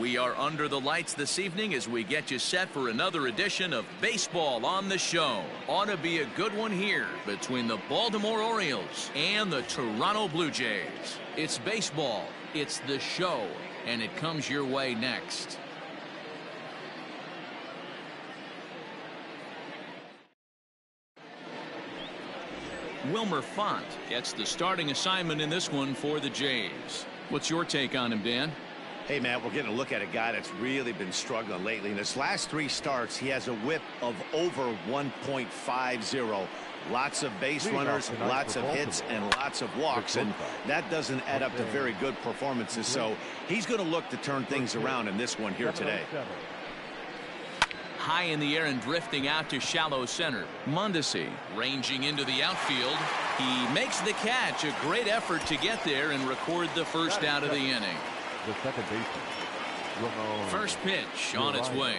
We are under the lights this evening as we get you set for another edition of Baseball on the Show. Ought to be a good one here between the Baltimore Orioles and the Toronto Blue Jays. It's baseball, it's the show, and it comes your way next. Wilmer Font gets the starting assignment in this one for the Jays. What's your take on him, Dan? Hey, Matt, we're getting a look at a guy that's really been struggling lately. In his last 3 starts, he has a whip of over 1.50. Lots of base runners, lots of hits, and lots of walks, and that doesn't add up to very good performances. So he's going to look to turn things around in this one here today. High in the air and drifting out to shallow center. Mondesi ranging into the outfield. He makes the catch. A great effort to get there and record the first out of the inning. The second baseman, first pitch on its way.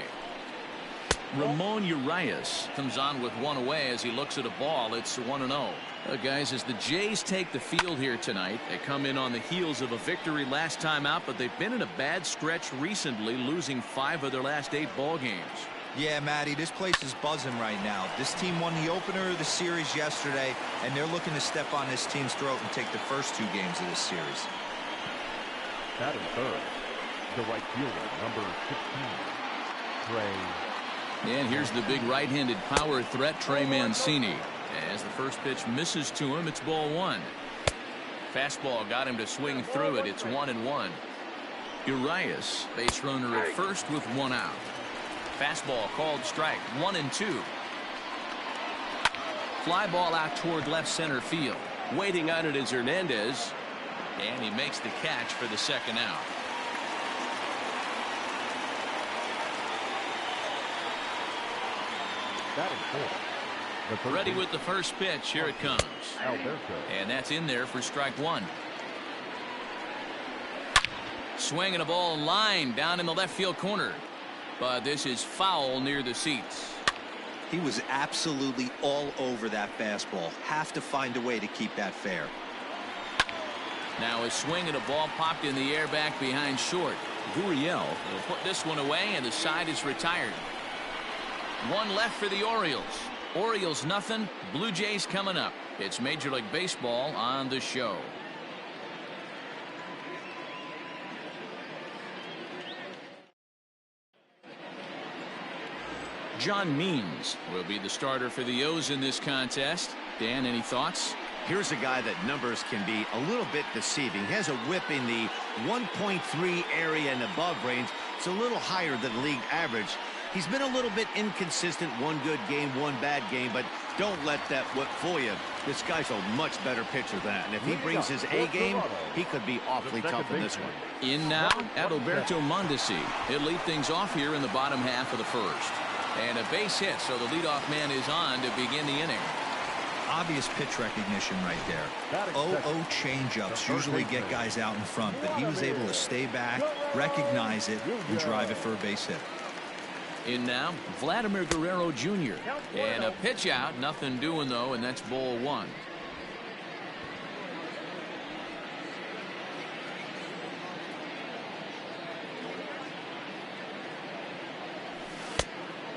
Ramon Urias comes on with one away as he looks at a ball. It's 1-0. Guys, as the Jays take the field here tonight, they come in on the heels of a victory last time out, but they've been in a bad stretch recently, losing 5 of their last 8 ball games. Yeah, Matty, this place is buzzing right now. This team won the opener of the series yesterday, and they're looking to step on this team's throat and take the first 2 games of this series. Batting third, the right fielder, number 15, Trey. And here's the big right-handed power threat, Trey Mancini. As the first pitch misses to him, it's ball 1. Fastball got him to swing through it. It's 1-1. Urias, base runner at first with 1 out. Fastball called strike, 1-2. Fly ball out toward left center field. Waiting on it is Hernandez, and he makes the catch for the second out. Ready with the first pitch. Here it comes. And that's in there for strike 1. Swinging a ball line down in the left field corner. But this is foul near the seats. He was absolutely all over that fastball. Have to find a way to keep that fair. Now a swing and a ball popped in the air back behind short. Gurriel will put this one away, and the side is retired. 1 left for the Orioles. Orioles nothing. Blue Jays coming up. It's Major League Baseball on the show. John Means will be the starter for the O's in this contest. Dan, any thoughts? Here's a guy that numbers can be a little bit deceiving. He has a whip in the 1.3 area and above range. It's a little higher than league average. He's been a little bit inconsistent. 1 good game, 1 bad game, but don't let that whip fool you. This guy's a much better pitcher than that, and if he brings his A game, he could be awfully tough in this one. In now, Adalberto Mondesi. He'll lead things off here in the bottom half of the first. And a base hit, so the leadoff man is on to begin the inning. Obvious pitch recognition right there. 0-0 changeups usually get guys out in front, but he was able to stay back, recognize it, and drive it for a base hit. In now, Vladimir Guerrero Jr. And a pitch out, nothing doing though, and that's ball 1.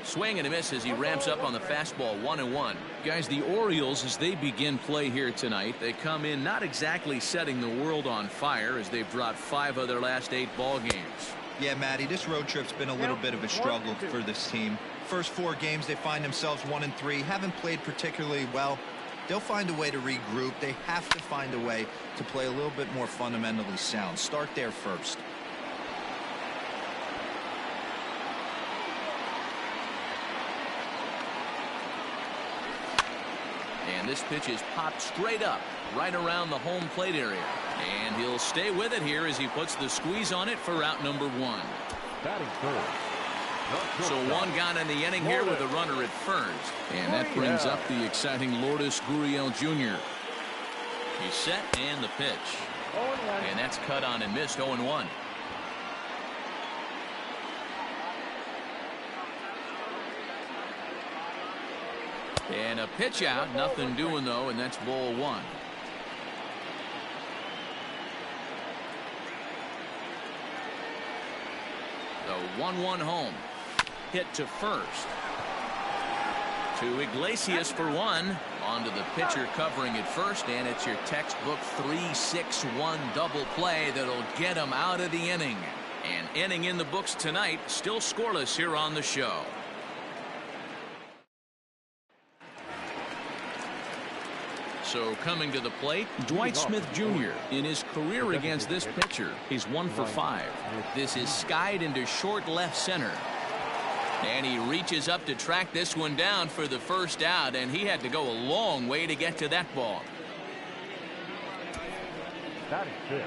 Swing and a miss as he ramps up on the fastball. 1-1. Guys, the Orioles, as they begin play here tonight, they come in not exactly setting the world on fire as they've dropped 5 of their last 8 ball games. Yeah, Matty, this road trip's been a little bit of a struggle for this team. First 4 games, they find themselves 1-3, haven't played particularly well. They'll find a way to regroup. They have to find a way to play a little bit more fundamentally sound. Start there first. And this pitch is popped straight up, right around the home plate area. And he'll stay with it here as he puts the squeeze on it for out number 1. Batting third. So 1 gone in the inning here with a runner at first. And that brings up the exciting Lourdes Gurriel Jr. He's set and the pitch. And that's cut on and missed. 0-1. And a pitch out, nothing doing though, and that's ball 1. 1-1 home. Hit to first. To Iglesias for one. On to the pitcher covering at first, and it's your textbook 3-6-1 double play that'll get him out of the inning. An inning in the books tonight, still scoreless here on the show. So coming to the plate, Dwight Smith Jr. In his career against this pitcher, he's 1 for 5. This is skied into short left center. And he reaches up to track this one down for the first out, and he had to go a long way to get to that ball. Batting fifth,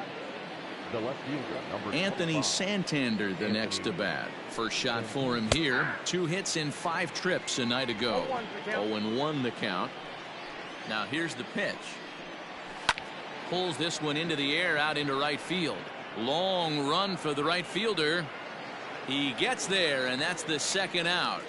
the left fielder, number Anthony 25. Santander the next to bat. First shot for him here. 2 hits in 5 trips a night ago. 0-1 the count. Now here's the pitch. Pulls this one into the air out into right field. Long run for the right fielder. He gets there, and that's the second out.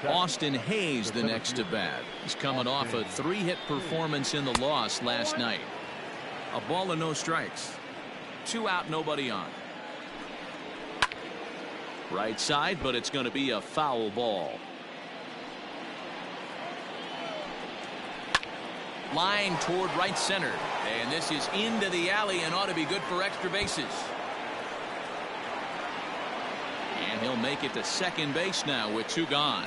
Austin Hayes the next to bat. He's coming off a 3-hit performance in the loss last night. A ball and no strikes. 2 out, nobody on. Right side, but it's going to be a foul ball. Line toward right center, and this is into the alley and ought to be good for extra bases. And he'll make it to second base now with 2 gone.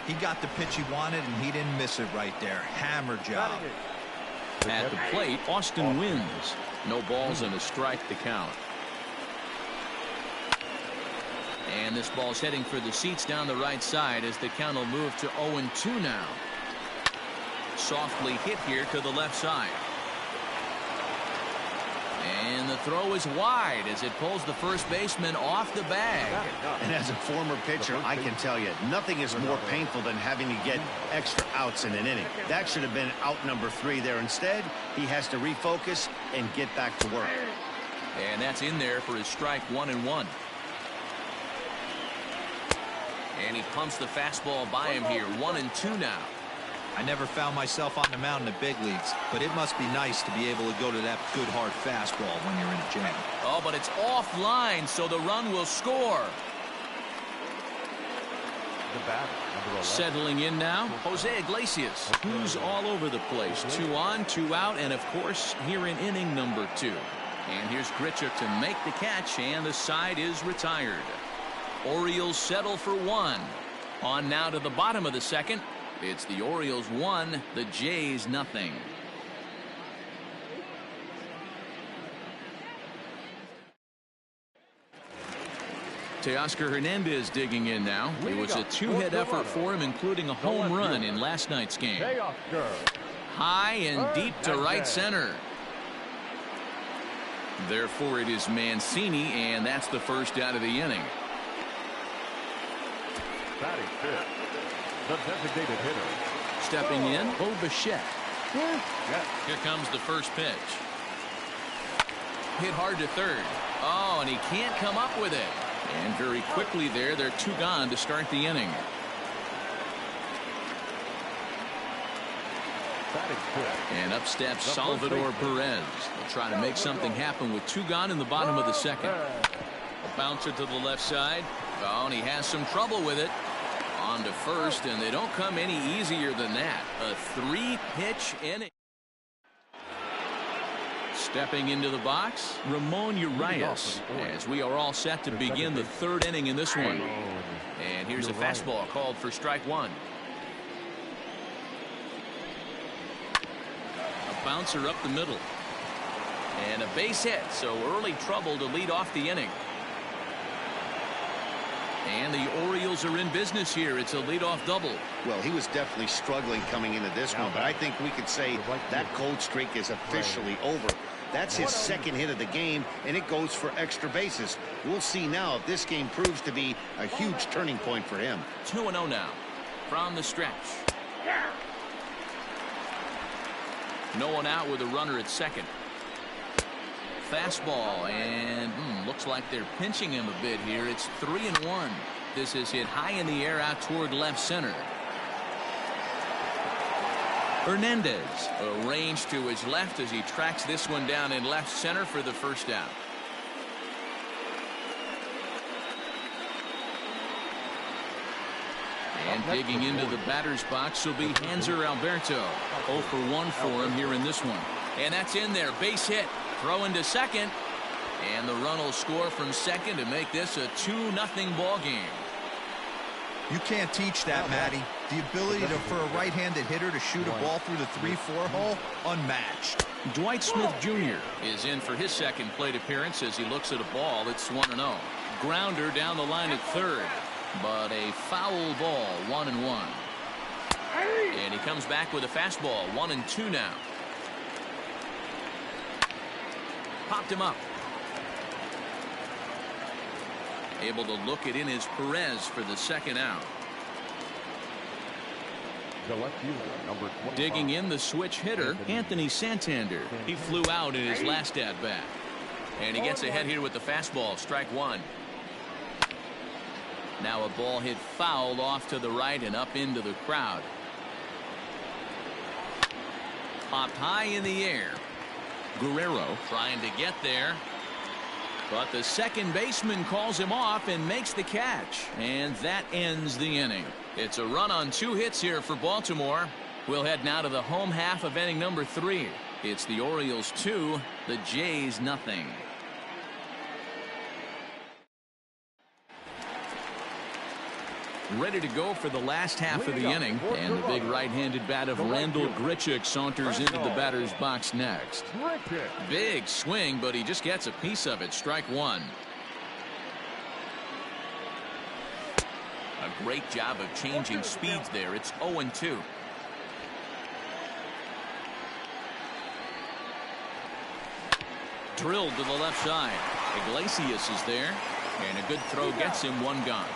He got the pitch he wanted, and he didn't miss it right there. Hammer job. At the plate, Austin wins. No balls and a strike to count. And this ball's heading for the seats down the right side as the count will move to 0-2 now. Softly hit here to the left side. And the throw is wide as it pulls the first baseman off the bag. And as a former pitcher, I can tell you, nothing is more painful than having to get extra outs in an inning. That should have been out number 3 there. Instead, he has to refocus and get back to work. And that's in there for his strike 1-1. And he pumps the fastball by him here. 1-2 now. I never found myself on the mound in the big leagues, but it must be nice to be able to go to that good hard fastball when you're in a jam. Oh, but it's offline, so the run will score. The batter, number 11. Settling in now, Jose Iglesias, who's all over the place. 2 on, 2 out, and of course here in inning number 2. And here's Grichuk to make the catch, and the side is retired. Orioles settle for 1. On now to the bottom of the second. It's the Orioles 1, the Jays nothing. Teoscar Hernandez digging in now. It was a 2-hit effort for him, including a home run in last night's game. High and deep to right center. Therefore, it is Mancini, and that's the first out of the inning. Batting fifth, the designated hitter. Stepping in, Bo Bichette. Here comes the first pitch. Hit hard to third. Oh, and he can't come up with it. And very quickly there, they're 2 gone to start the inning. And up steps Salvador Perez. They'll try to make something happen with 2 gone in the bottom of the second. A bouncer to the left side. Oh, and he has some trouble with it. On to first, and they don't come any easier than that. A 3-pitch inning. Stepping into the box, Ramon Urias, as we are all set to begin the 3rd inning in this one. And here's a fastball called for strike 1. A bouncer up the middle. And a base hit, so early trouble to lead off the inning. And the Orioles are in business here. It's a leadoff double. Well, he was definitely struggling coming into this one, but I think we could say that cold streak is officially over. That's his 2nd hit of the game, and it goes for extra bases. We'll see now if this game proves to be a huge turning point for him. 2-0 now from the stretch. No one out with a runner at second. Fastball, and looks like they're pinching him a bit here. It's 3-1. This is hit high in the air out toward left center. Hernandez arranged to his left as he tracks this one down in left center for the first down. And digging into the batter's box will be Hanser Alberto. 0 for 1 for him here in this one. And that's in there. Base hit. Throw into second. And the run will score from second to make this a 2-0 ball game. You can't teach that, Matty. The ability for a right-handed hitter to shoot a ball through the 3-4 hole, unmatched. Dwight Smith Jr. is in for his second plate appearance as he looks at a ball. It's 1-0. Grounder down the line at third. But a foul ball, 1-1. And he comes back with a fastball, 1-2 now. Popped him up. Able to look it in as Perez for the second out. The left fielder, number 25. Digging in the switch hitter, Anthony Santander. He flew out in his last at-bat. And he gets ahead here with the fastball, strike one. Now a ball hit foul off to the right and up into the crowd. Popped high in the air. Guerrero trying to get there. But the second baseman calls him off and makes the catch. And that ends the inning. It's a run on 2 hits here for Baltimore. We'll head now to the home half of inning number 3. It's the Orioles 2, the Jays nothing. Ready to go for the last half of the inning, and the big right-handed bat of Randall Grichuk saunters into the batter's box next. Big swing, but he just gets a piece of it. Strike one. A great job of changing speeds there. It's 0-2. Drilled to the left side. Iglesias is there, and a good throw gets him one gone.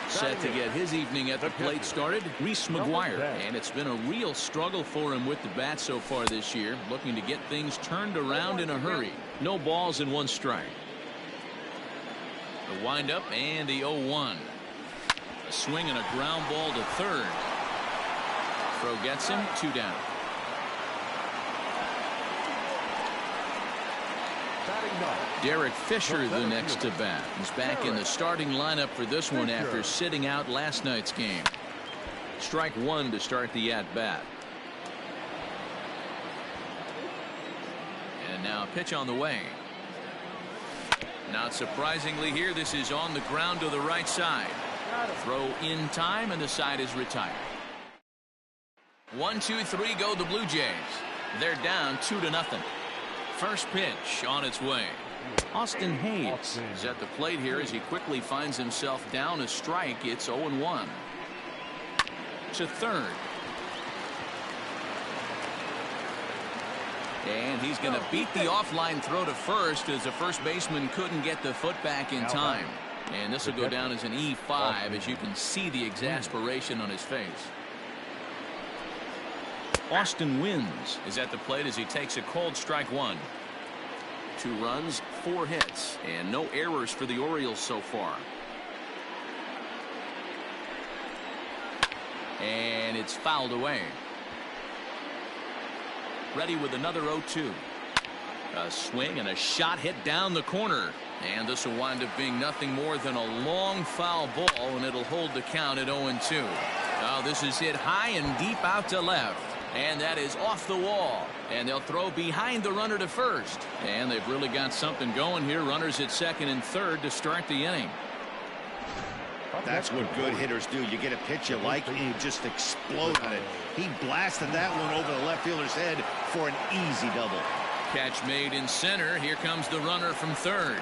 Set to get his evening at the plate started, Reese McGuire. And it's been a real struggle for him with the bat so far this year, looking to get things turned around in a hurry. No balls and 1 strike. The windup and the 0-1. A swing and a ground ball to third. Throw gets him, 2 down. Derek Fisher the next to bat. He's back in the starting lineup for this one after sitting out last night's game. Strike one to start the at-bat. And now a pitch on the way. Not surprisingly here, this is on the ground to the right side. Throw in time, and the side is retired. 1, 2, 3 go the Blue Jays. They're down 2-0. First pitch on its way. Austin Hayes is at the plate here as he quickly finds himself down a strike. It's 0-1. To third. And he's going to beat the offline throw to first as the first baseman couldn't get the foot back in time. And this will go down as an E5 as you can see the exasperation on his face. Austin Wynns is at the plate as he takes a cold strike one. 2 runs, 4 hits, and no errors for the Orioles so far. And it's fouled away. Ready with another 0-2. A swing and a shot hit down the corner. And this will wind up being nothing more than a long foul ball, and it'll hold the count at 0-2. Now this is hit high and deep out to left. And that is off the wall. And they'll throw behind the runner to first. And they've really got something going here. Runners at second and third to start the inning. That's what good hitters do. You get a pitch you like and you just explode on it. He blasted that one over the left fielder's head for an easy double. Catch made in center. Here comes the runner from third.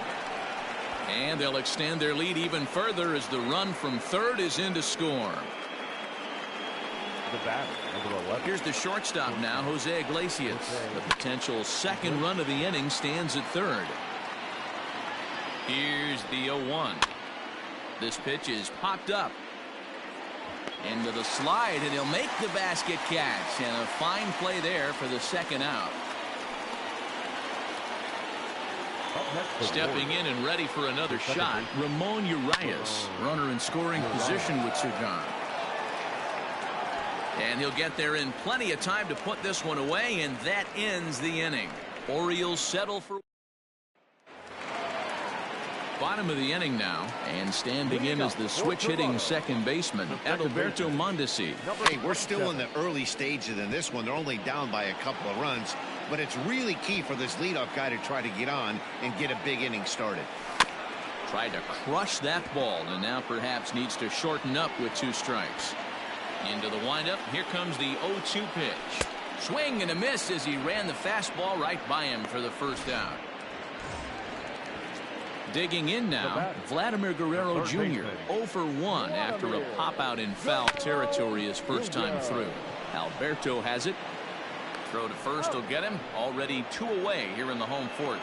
And they'll extend their lead even further as the run from third is in to score. The batter, number 11. Here's the shortstop now, Jose Iglesias. The potential second run of the inning stands at third. Here's the 0-1. This pitch is popped up. Into the slide, and he'll make the basket catch. And a fine play there for the second out. Stepping in and ready for another shot, Ramon Urias. Runner in scoring position with 2 gone. And he'll get there in plenty of time to put this one away, and that ends the inning. Orioles settle for bottom of the inning now, and standing in as the switch-hitting second baseman, Adalberto Mondesi. Hey, we're still in the early stages in this one. They're only down by a couple of runs, but it's really key for this leadoff guy to try to get on and get a big inning started. Tried to crush that ball, and now perhaps needs to shorten up with 2 strikes. Into the windup. Here comes the 0-2 pitch. Swing and a miss as he ran the fastball right by him for the first out. Digging in now, Vladimir Guerrero Jr. 0 for 1 after a pop-out in foul territory his first time through. Alberto has it. Throw to first will get him. Already 2 away here in the home 4th.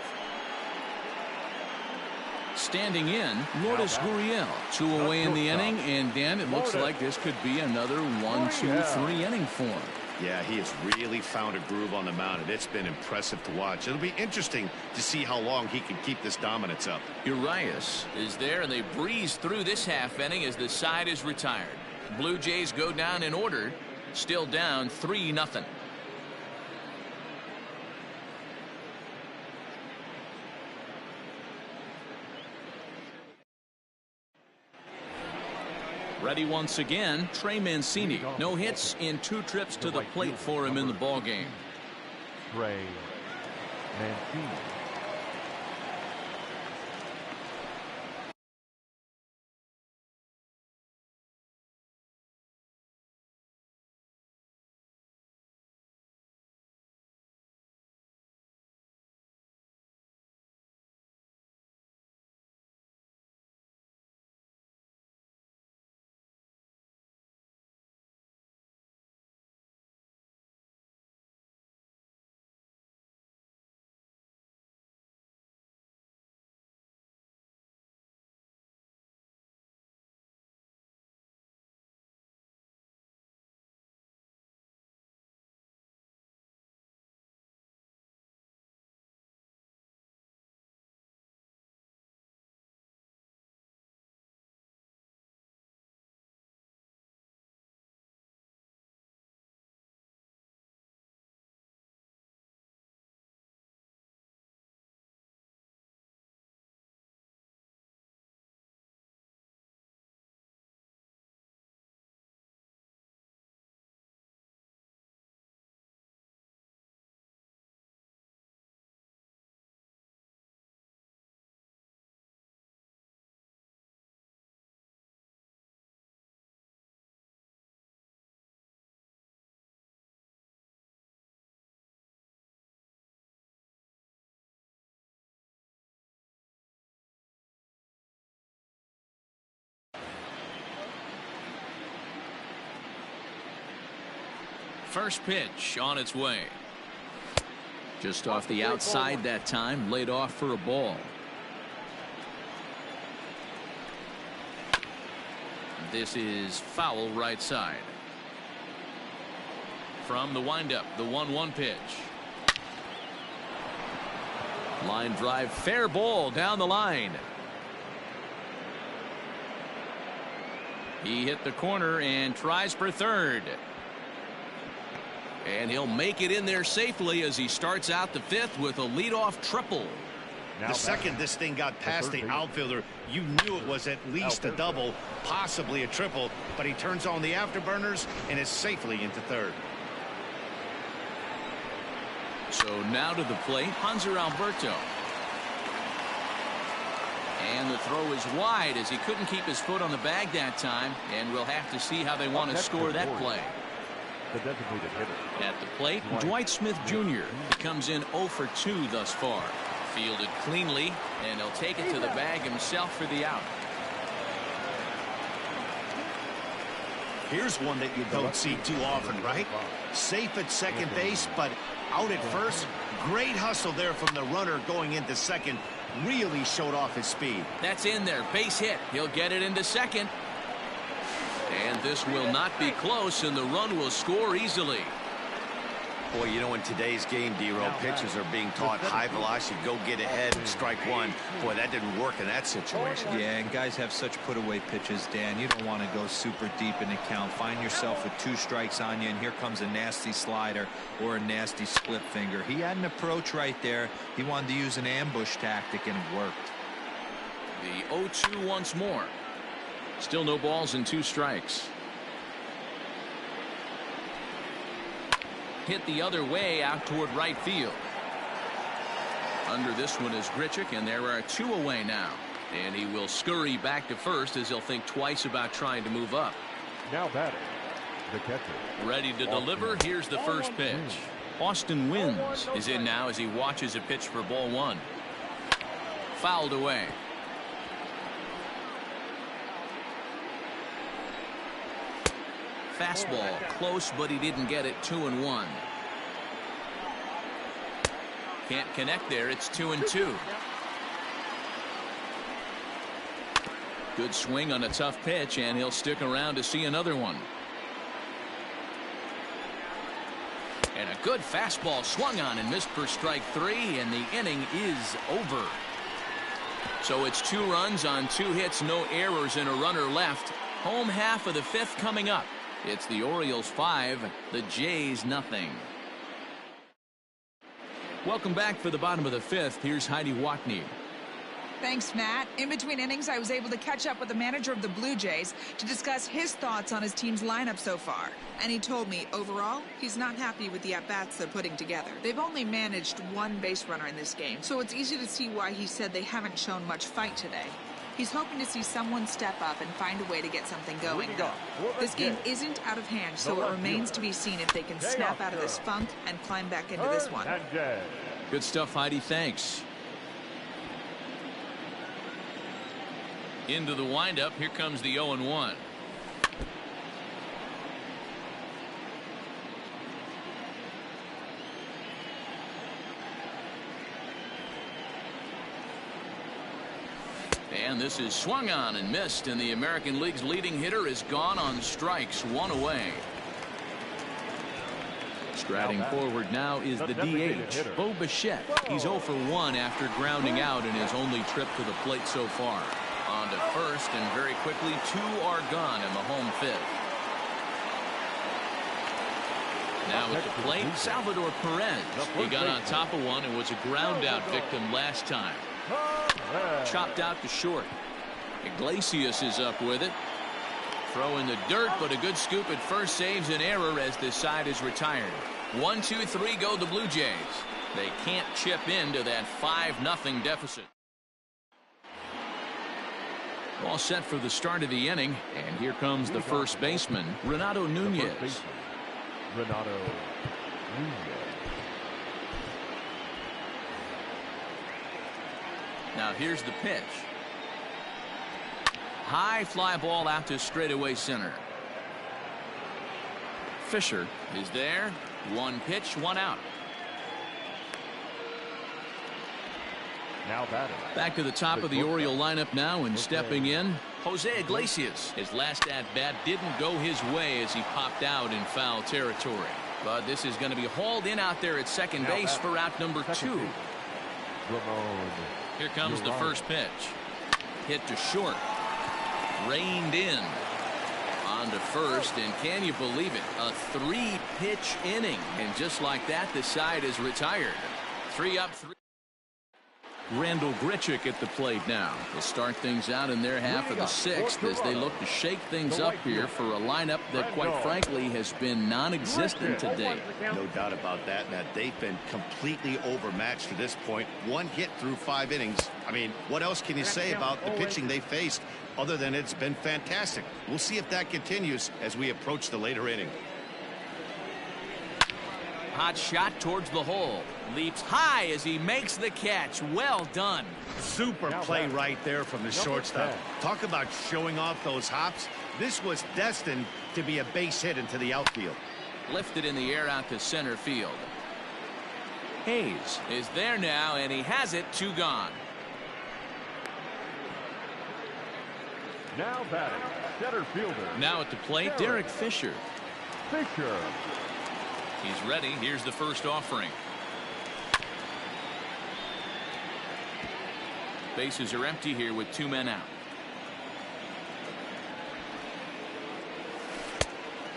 Standing in, Lourdes Gurriel. 2 away in the inning, and Dan, it looks like this could be another 1-2-3 inning for him. Yeah, he has really found a groove on the mound, and it's been impressive to watch. It'll be interesting to see how long he can keep this dominance up. Urias is there, and they breeze through this half inning as the side is retired. Blue Jays go down in order, still down 3-0. Ready once again, Trey Mancini. No hits in 2 trips to the plate for him in the ballgame. Trey Mancini. First pitch on its way. Just off the outside that time, laid off for a ball. This is foul right side. From the windup, the 1-1 pitch. Line drive, fair ball down the line. He hit the corner and tries for third. And he'll make it in there safely as he starts out the 5th with a leadoff triple. The second this thing got past the outfielder, you knew it was at least a double, possibly a triple, but he turns on the afterburners and is safely into third. So now to the plate, Hanser Alberto. And the throw is wide as he couldn't keep his foot on the bag that time, and we'll have to see how they want to score that play. The designated hitter. At the plate, Dwight Smith Jr. comes in 0 for 2 thus far. Fielded cleanly, and he'll take it to the bag himself for the out. Here's one that you don't see too often, right? Safe at second base, but out at first. Great hustle there from the runner going into second. Really showed off his speed. That's in there. Base hit. He'll get it into second. And this will not be close, and the run will score easily. Boy, you know, in today's game, D-Roll, pitchers are being taught high velocity, go get ahead and strike one. Boy, that didn't work in that situation. Yeah, and guys have such put-away pitches, Dan. You don't want to go super deep in the count. Find yourself with 2 strikes on you, and here comes a nasty slider or a nasty split finger. He had an approach right there. He wanted to use an ambush tactic, and it worked. The 0-2 once more. Still no balls and 2 strikes. Hit the other way out toward right field. Under this one is Grichuk, and there are 2 away now. And he will scurry back to first as he'll think twice about trying to move up. Now batting, the catcher. Ready to deliver. Here's the first pitch. Austin Wins is in now as he watches a pitch for ball 1. Fouled away. Fastball close, but he didn't get it. 2-1. Can't connect there. It's 2-2. Good swing on a tough pitch, and he'll stick around to see another one. And a good fastball swung on and missed for strike 3, and the inning is over. So it's 2 runs on 2 hits, no errors, and a runner left. Home half of the 5th coming up. It's the Orioles 5, the Jays nothing. Welcome back for the bottom of the 5th. Here's Heidi Watney. Thanks, Matt. In between innings, I was able to catch up with the manager of the Blue Jays to discuss his thoughts on his team's lineup so far. And he told me, overall, he's not happy with the at-bats they're putting together. They've only managed 1 base runner in this game, so it's easy to see why he said they haven't shown much fight today. He's hoping to see someone step up and find a way to get something going, though. This game isn't out of hand, so it remains to be seen if they can snap out of this funk and climb back into this one. Good stuff, Heidi. Thanks. Into the windup. Here comes the 0-1. And this is swung on and missed, and the American League's leading hitter is gone on strikes. 1 away. Striding forward now is the DH, Bo Bichette. He's 0 for 1 after grounding out in his only trip to the plate so far. On to first, and very quickly 2 are gone in the home 5th. Now at the plate, Salvador Perez. He got on top of one and was a ground out victim last time. Chopped out to short. Iglesias is up with it. Throw in the dirt, but a good scoop at first saves an error as this side is retired. 1, 2, 3 go the Blue Jays. They can't chip into that 5-0 deficit. All set for the start of the inning, and here comes the first baseman, Renato Nunez. Renato Nunez. Now here's the pitch. High fly ball out to straightaway center. Fisher is there. 1 pitch, 1 out. Now batting. Back to the top of the Oriole lineup now, and stepping in, Jose Iglesias. His last at-bat didn't go his way as he popped out in foul territory. But this is going to be hauled in out there at second base for out number 2. Here comes the first pitch. Hit to short. Reined in. On to first, and can you believe it? A 3-pitch inning. And just like that, the side is retired. 3 up, 3. Randall Grichuk at the plate now. They'll start things out in their half of the 6th as they look to shake things up here for a lineup that, quite frankly, has been non-existent to date. No doubt about that, Matt. They've been completely overmatched to this point. 1 hit through 5 innings. I mean, what else can you say about the pitching they faced other than it's been fantastic? We'll see if that continues as we approach the later inning. Hot shot towards the hole. Leaps high as he makes the catch. Well done. Super play right there from the shortstop. Talk about showing off those hops. This was destined to be a base hit into the outfield. Lifted in the air out to center field. Hayes is there now, and he has it. 2 gone. Now batting, center fielder. Now at the plate, Derek Fisher. Fisher. He's ready. Here's the first offering. Bases are empty here with 2 men out.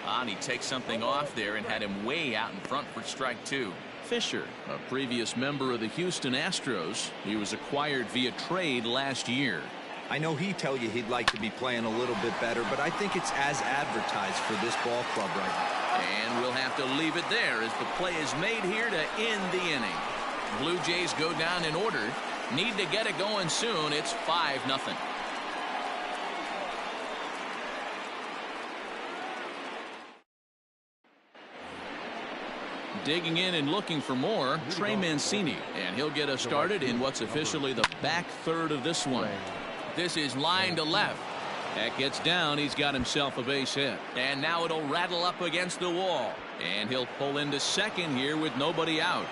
And he takes something off there and had him way out in front for strike 2. Fisher, a previous member of the Houston Astros. He was acquired via trade last year. I know he'd tell you he'd like to be playing a little bit better, but I think it's as advertised for this ball club right now. And we'll have to leave it there as the play is made here to end the inning. Blue Jays go down in order. Need to get it going soon. It's 5-0. Digging in and looking for more, Trey Mancini, and he'll get us started in what's officially the back third of this one. This is line to left. That gets down. He's got himself a base hit. And now it'll rattle up against the wall. And he'll pull into second here with nobody out.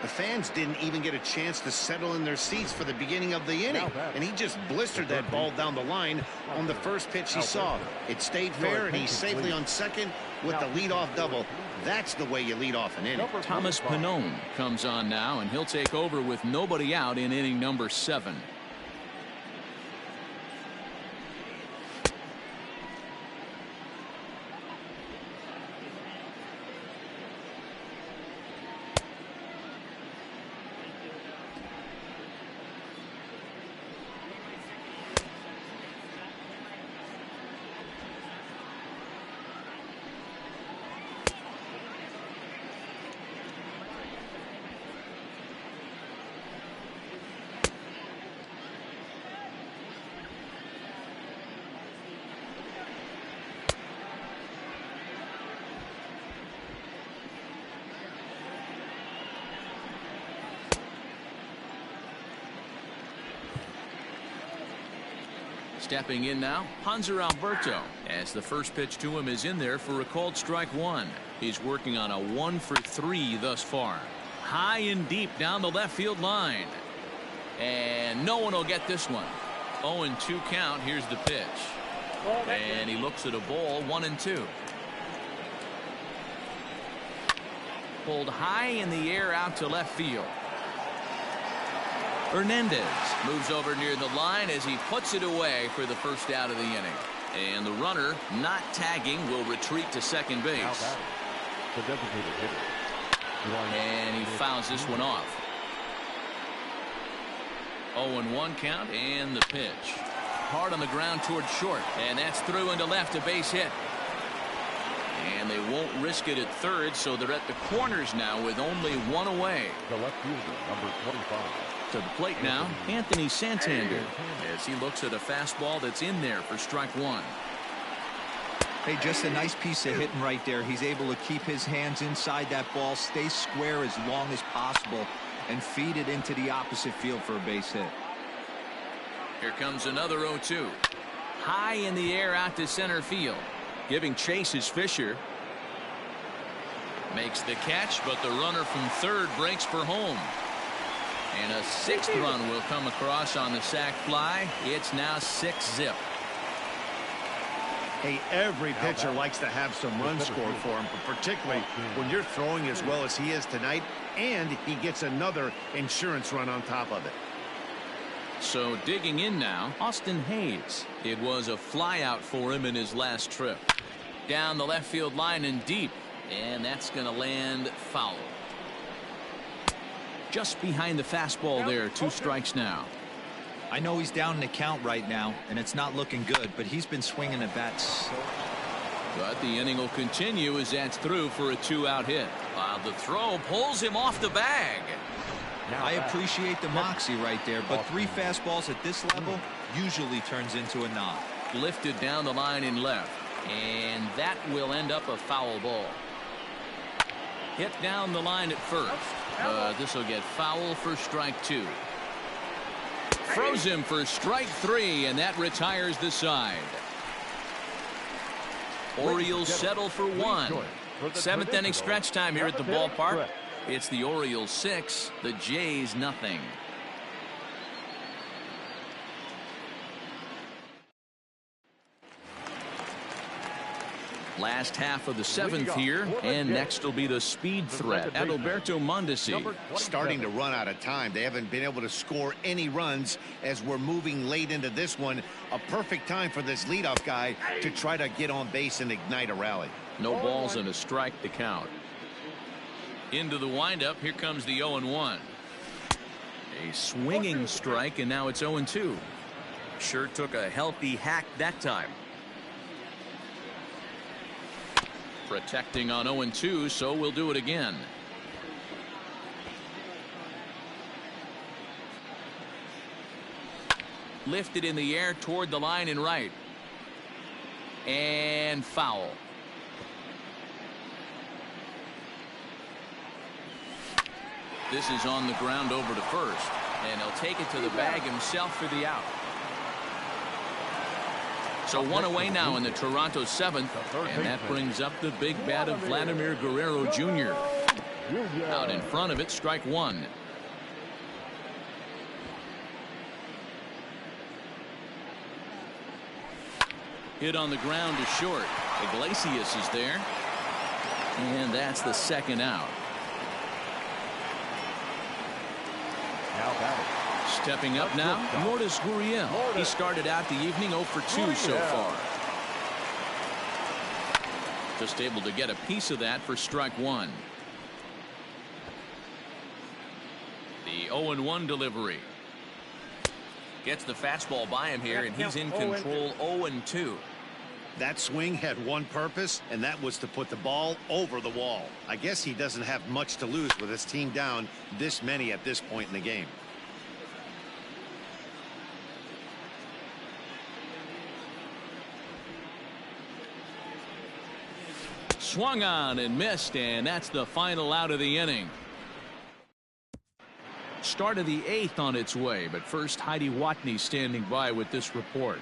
The fans didn't even get a chance to settle in their seats for the beginning of the inning, and he just blistered that ball down the line on the first pitch he saw. It stayed fair, and he's safely on second with the leadoff double. That's the way you lead off an inning. Thomas Pannone comes on now, and he'll take over with nobody out in inning number 7. Stepping in now, Hanser Alberto, as the first pitch to him is in there for a called strike 1. He's working on a 1 for 3 thus far. High and deep down the left field line. And no one will get this one. 0-2 count. Here's the pitch. And he looks at a ball, 1-2. Pulled high in the air out to left field. Hernandez moves over near the line as he puts it away for the first out of the inning. And the runner, not tagging, will retreat to second base. And he fouls this one off. 0-1 count, and the pitch. Hard on the ground towards short, and that's through into left, a base hit. And they won't risk it at third, so they're at the corners now with only 1 away. The left fielder, number 25. To the plate now, Anthony Santander, as he looks at a fastball that's in there for strike 1. Hey, just a nice piece of hitting right there. He's able to keep his hands inside that ball, stay square as long as possible, and feed it into the opposite field for a base hit. Here comes another 0-2. High in the air out to center field. Giving chase is Fisher. Makes the catch, but the runner from third breaks for home. And a 6th run will come across on the sac fly. It's now 6-zip. Hey, every pitcher likes to have some runs scored for him, but particularly when you're throwing as well as he is tonight, and he gets another insurance run on top of it. So digging in now, Austin Hayes. It was a fly out for him in his last trip. Down the left field line and deep, and that's going to land foul. Just behind the fastball there. 2 strikes now. I know he's down in the count right now, and it's not looking good, but he's been swinging at bats. But the inning will continue as that's through for a 2-out hit. The throw pulls him off the bag. I appreciate the moxie right there, but 3 fastballs at this level usually turns into a knock. Lifted down the line in left, and that will end up a foul ball. Hit down the line at first. This will get foul for strike 2. Throws him for strike 3, and that retires the side. Orioles settle for 1. 7th inning stretch time here at the ballpark. It's the Orioles 6, the Jays nothing. Last half of the seventh here, and next will be the speed threat, Adalberto Mondesi. Starting to run out of time. They haven't been able to score any runs as we're moving late into this one. A perfect time for this leadoff guy to try to get on base and ignite a rally. No balls and a strike to count. Into the windup, here comes the 0-1. A swinging strike, and now it's 0-2. Sure took a healthy hack that time. Protecting on 0-2, so we'll do it again. Lifted in the air toward the line and right. And foul. This is on the ground over to first, and he'll take it to the bag himself for the out. So one away now in the Toronto seventh, and that brings up the big bat of Vladimir Guerrero Jr. Out in front of it, strike one. Hit on the ground to short. Iglesias is there, and that's the second out. Now batting. Stepping up now, Lourdes Gurriel. He started out the evening 0 for 2 so far. Just able to get a piece of that for strike one. The 0-1 delivery. Gets the fastball by him here, and he's in control. 0-2. That swing had one purpose, and that was to put the ball over the wall. I guess he doesn't have much to lose with his team down this many at this point in the game. Swung on and missed, and that's the final out of the inning. Start of the eighth on its way, but first Heidi Watney standing by with this report.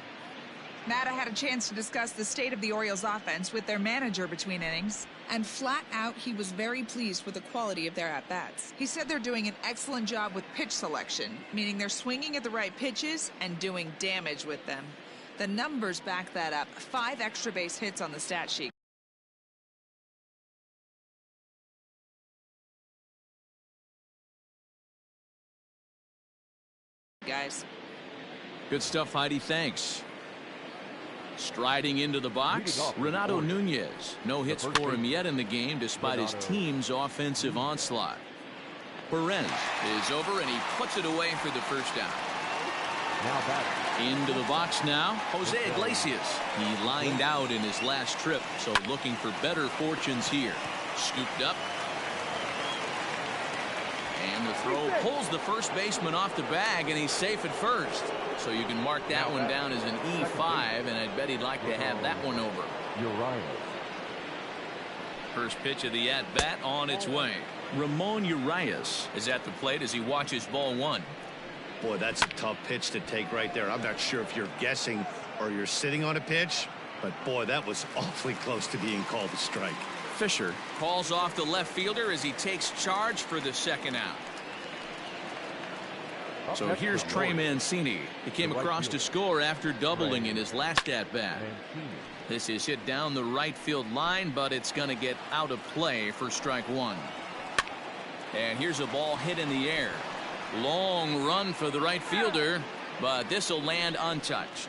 Matt, I had a chance to discuss the state of the Orioles offense with their manager between innings, and flat out he was very pleased with the quality of their at-bats. He said they're doing an excellent job with pitch selection, meaning they're swinging at the right pitches and doing damage with them. The numbers back that up. 5 extra base hits on the stat sheet. Guys. Good stuff, Heidi. Thanks. Striding into the box, Renato Nunez. No hits for him yet in the game despite his team's offensive onslaught. Perez is over, and he puts it away for the first down. Into the box now, Jose Iglesias. He lined out in his last trip, so looking for better fortunes here. Scooped up. And the throw pulls the first baseman off the bag, and he's safe at first. So you can mark that one down as an E5, and I'd bet he'd like to have that one over. Urias. First pitch of the at-bat on its way. Ramon Urias is at the plate as he watches ball one. Boy, that's a tough pitch to take right there. I'm not sure if you're guessing or you're sitting on a pitch, but boy, that was awfully close to being called a strike. Fisher calls off the left fielder as he takes charge for the second out. So here's Trey Mancini. He came across to score after doubling in his last at-bat. This is hit down the right field line, but it's going to get out of play for strike one. And here's a ball hit in the air. Long run for the right fielder, but this will land untouched.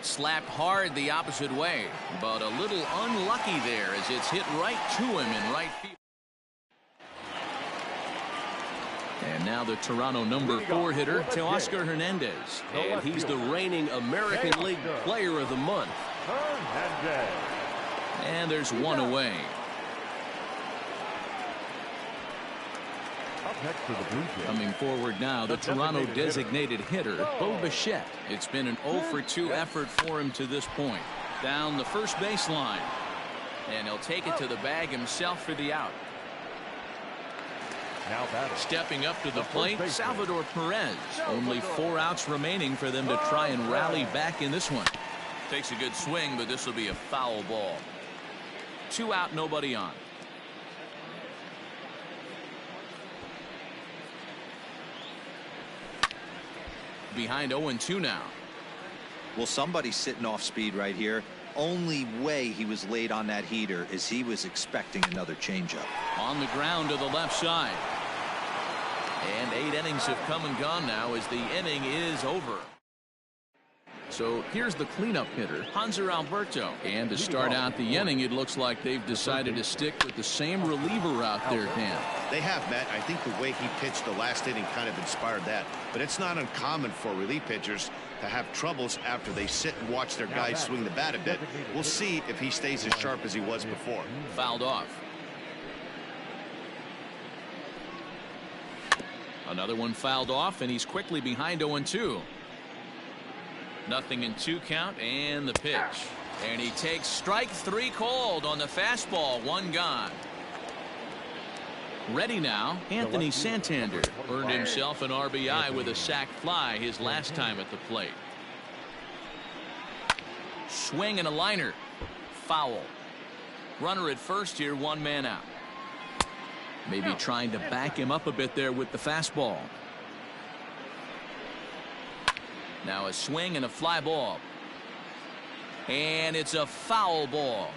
Slapped hard the opposite way, but a little unlucky there as it's hit right to him in right field. And now the Toronto number 4 hitter, Teoscar Hernandez. And he's the reigning American League Player of the Month. And there's one away. Next to the Blue Jays. Coming forward now, the Toronto designated hitter, Bo Bichette. It's been an 0 for 2 effort for him to this point. Down the first baseline. And he'll take it to the bag himself for the out. Now batting. Stepping up to the plate, Salvador Perez. Only 4 outs remaining for them to try and rally back in this one. Takes a good swing, but this will be a foul ball. 2 out, nobody on. Behind 0-2 now. Well, somebody's sitting off speed right here. Only way he was late on that heater is he was expecting another changeup. On the ground to the left side. And 8 innings have come and gone now as the inning is over. So here's the cleanup hitter, Hanser Alberto. And to start out the inning, it looks like they've decided to stick with the same reliever out there, Dan. They have, Matt. I think the way he pitched the last inning kind of inspired that. But it's not uncommon for relief pitchers to have troubles after they sit and watch their guys swing the bat a bit. We'll see if he stays as sharp as he was before. Fouled off. Another one fouled off, and he's quickly behind 0-2. Nothing in 2 count, and the pitch. And he takes strike 3 called on the fastball. 1 gone. Ready now, Anthony Santander earned himself an RBI with a sac fly his last time at the plate. Swing and a liner. Foul. Runner at first here, 1 man out. Maybe trying to back him up a bit there with the fastball. Now a swing and a fly ball. And it's a foul ball.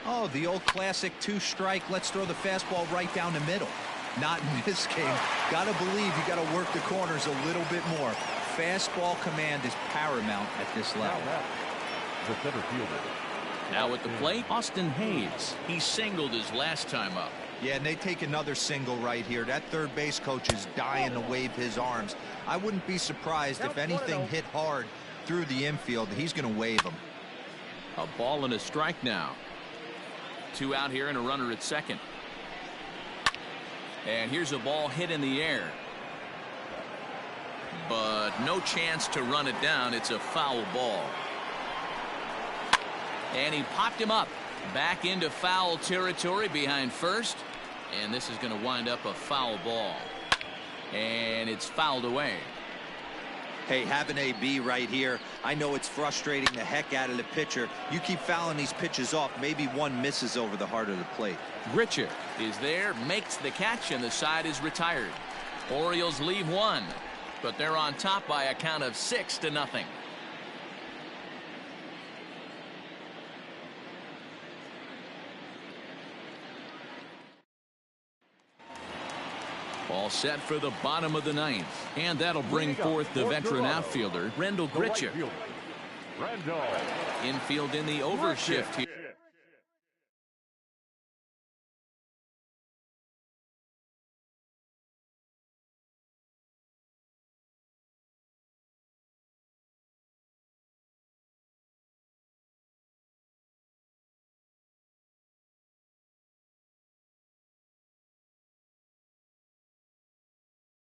Oh, the old classic 2-strike. Let's throw the fastball right down the middle. Not in this game. Got to believe you got to work the corners a little bit more. Fastball command is paramount at this level. The center fielder. Now at the plate, Austin Hayes. He singled his last time up. Yeah, and they take another single right here. That third base coach is dying to wave his arms. I wouldn't be surprised if anything hit hard through the infield. He's going to wave them. A ball and a strike now. 2 out here and a runner at second. And here's a ball hit in the air. But no chance to run it down. It's a foul ball. And he popped him up. Back into foul territory behind first. And this is going to wind up a foul ball. And it's fouled away. Hey, have an AB right here. I know it's frustrating the heck out of the pitcher. You keep fouling these pitches off. Maybe one misses over the heart of the plate. Grichuk is there, makes the catch, and the side is retired. Orioles leave 1, but they're on top by a count of 6-0. All set for the bottom of the 9th. And that'll bring forth the veteran outfielder, Rendell Grichuk. Infield in the overshift here.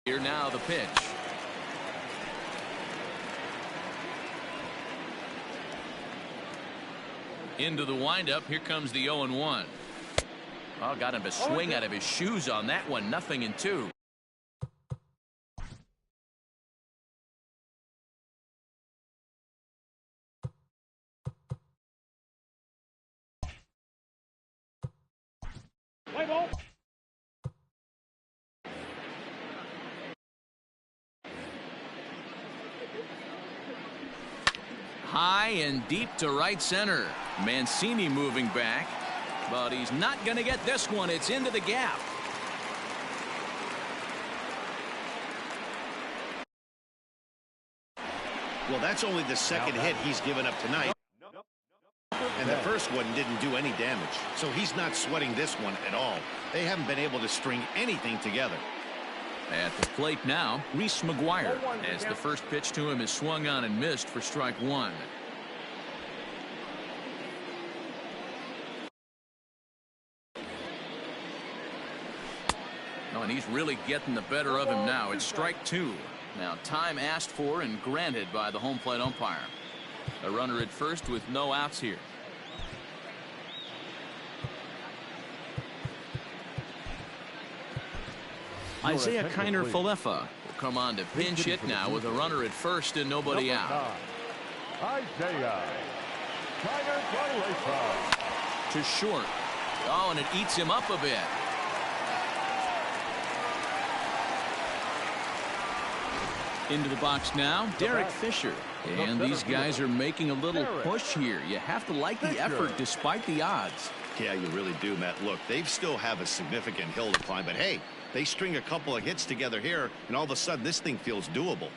Here now the pitch. Into the windup. Here comes the 0-1. Oh, got him to swing out of his shoes on that one. 0-2. High and deep to right center. Mancini moving back, but he's not going to get this one. It's into the gap. Well, that's only the second hit he's given up tonight. And the first one didn't do any damage. So he's not sweating this one at all. They haven't been able to string anything together. At the plate now, Reese McGuire, as the first pitch to him is swung on and missed for strike 1. Oh, and he's really getting the better of him now. It's strike 2. Now time asked for and granted by the home plate umpire. A runner at first with no outs here. Isaiah Kiner Falefa will come on to pinch hit now with a runner at first and nobody out. Isaiah Kiner Falefa. To short. Oh, and it eats him up a bit. Into the box now, Derek Fisher. And these guys are making a little push here. You have to like the effort despite the odds. Yeah, you really do, Matt. Look, they still have a significant hill to climb, but hey, they string a couple of hits together here, and all of a sudden this thing feels doable.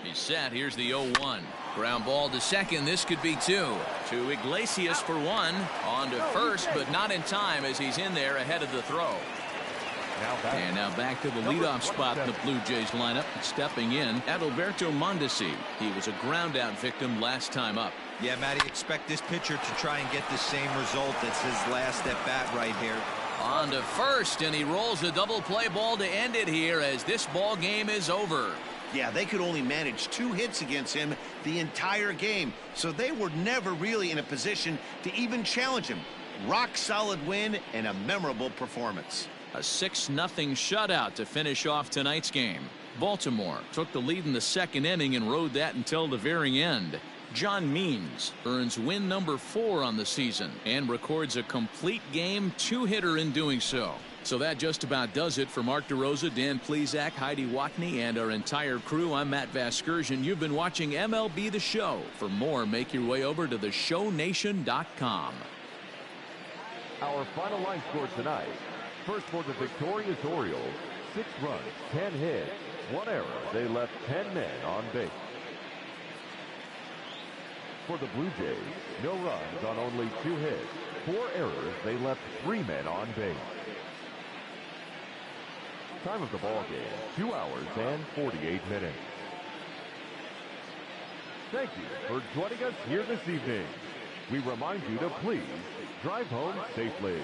He's set. Here's the 0-1. Ground ball to second. This could be two. To Iglesias for one. On to first, but not in time as he's in there ahead of the throw. And now back to the leadoff spot in the Blue Jays lineup. Stepping in, Adalberto Mondesi. He was a ground-out victim last time up. Yeah, Matty, expect this pitcher to try and get the same result as his last at-bat right here. On to first, and he rolls a double play ball to end it here as this ball game is over. Yeah, they could only manage 2 hits against him the entire game, so they were never really in a position to even challenge him. Rock solid win and a memorable performance. A 6-0 shutout to finish off tonight's game. Baltimore took the lead in the second inning and rode that until the very end. John Means earns win number 4 on the season and records a complete game 2-hitter in doing so. So that just about does it for Mark DeRosa, Dan Plesac, Heidi Watney, and our entire crew. I'm Matt Vasgersian. You've been watching MLB The Show. For more, make your way over to theshownation.com. Our final line score tonight. First for the victorious Orioles, 6 runs, 10 hits, 1 error. They left 10 men on base. For the Blue Jays, no runs on only 2 hits, 4 errors. They left 3 men on base. Time of the ball game, 2 hours and 48 minutes. Thank you for joining us here this evening. We remind you to please drive home safely.